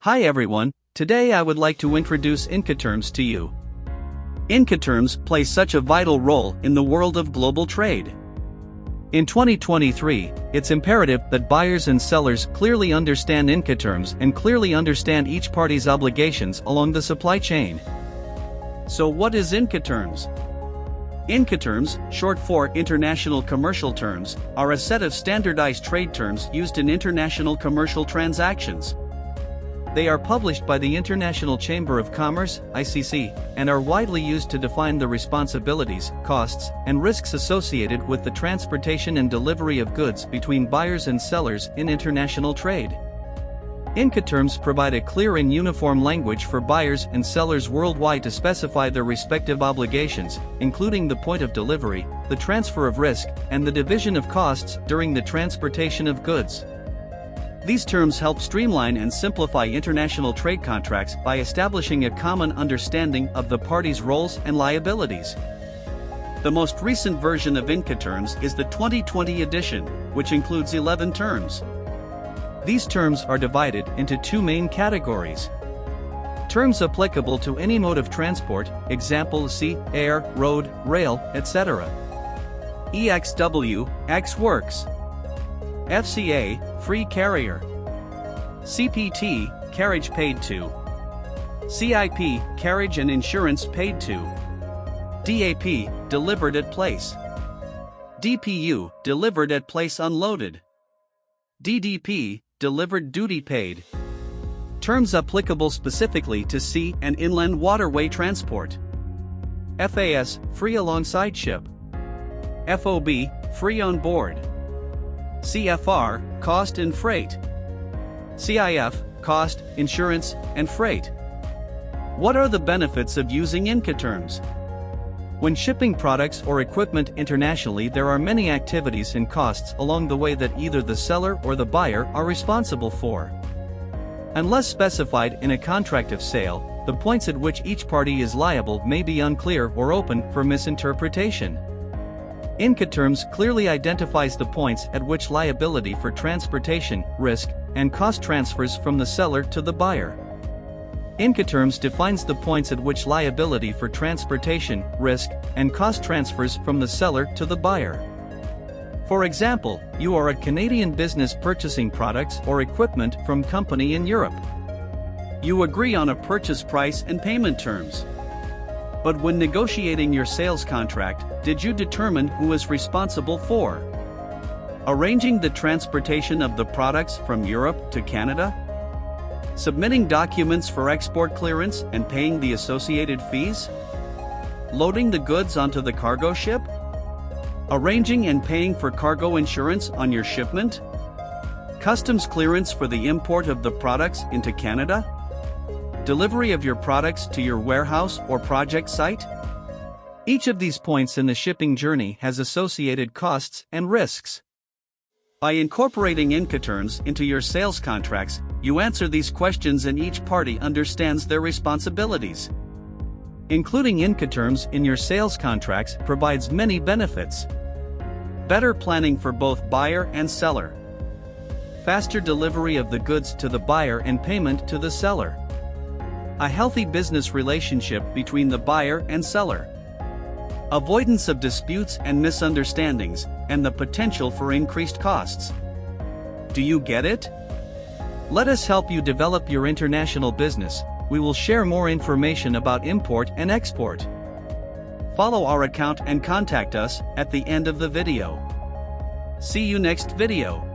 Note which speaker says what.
Speaker 1: Hi everyone, today I would like to introduce Incoterms to you. Incoterms play such a vital role in the world of global trade. In 2023, it's imperative that buyers and sellers clearly understand Incoterms and clearly understand each party's obligations along the supply chain. So what is Incoterms? Incoterms, short for International Commercial Terms, are a set of standardized trade terms used in international commercial transactions. They are published by the International Chamber of Commerce, ICC, and are widely used to define the responsibilities, costs, and risks associated with the transportation and delivery of goods between buyers and sellers in international trade. Incoterms provide a clear and uniform language for buyers and sellers worldwide to specify their respective obligations, including the point of delivery, the transfer of risk, and the division of costs during the transportation of goods. These terms help streamline and simplify international trade contracts by establishing a common understanding of the parties' roles and liabilities. The most recent version of Incoterms is the 2020 edition, which includes 11 terms. These terms are divided into two main categories. Terms applicable to any mode of transport, example sea, air, road, rail, etc. EXW, Ex Works. FCA, Free Carrier. CPT, Carriage Paid To. CIP, Carriage and Insurance Paid To. DAP, Delivered at Place. DPU, Delivered at Place Unloaded. DDP, Delivered Duty Paid. Terms applicable specifically to sea and inland waterway transport. FAS, Free Alongside Ship. FOB, Free On Board. CFR, Cost and Freight. CIF, Cost, Insurance, and Freight. What are the benefits of using Incoterms? When shipping products or equipment internationally, there are many activities and costs along the way that either the seller or the buyer are responsible for. Unless specified in a contract of sale, the points at which each party is liable may be unclear or open for misinterpretation. Incoterms clearly identifies the points at which liability for transportation, risk, and cost transfers from the seller to the buyer. Incoterms defines the points at which liability for transportation, risk, and cost transfers from the seller to the buyer. For example, you are a Canadian business purchasing products or equipment from company in Europe. You agree on a purchase price and payment terms. But when negotiating your sales contract, did you determine who is responsible for arranging the transportation of the products from Europe to Canada? Submitting documents for export clearance and paying the associated fees? Loading the goods onto the cargo ship? Arranging and paying for cargo insurance on your shipment? Customs clearance for the import of the products into Canada? Delivery of your products to your warehouse or project site? Each of these points in the shipping journey has associated costs and risks. By incorporating Incoterms into your sales contracts, you answer these questions and each party understands their responsibilities. Including Incoterms in your sales contracts provides many benefits. Better planning for both buyer and seller. Faster delivery of the goods to the buyer and payment to the seller. A healthy business relationship between the buyer and seller. Avoidance of disputes and misunderstandings, and the potential for increased costs. Do you get it? Let us help you develop your international business. We will share more information about import and export. Follow our account and contact us at the end of the video. See you next video.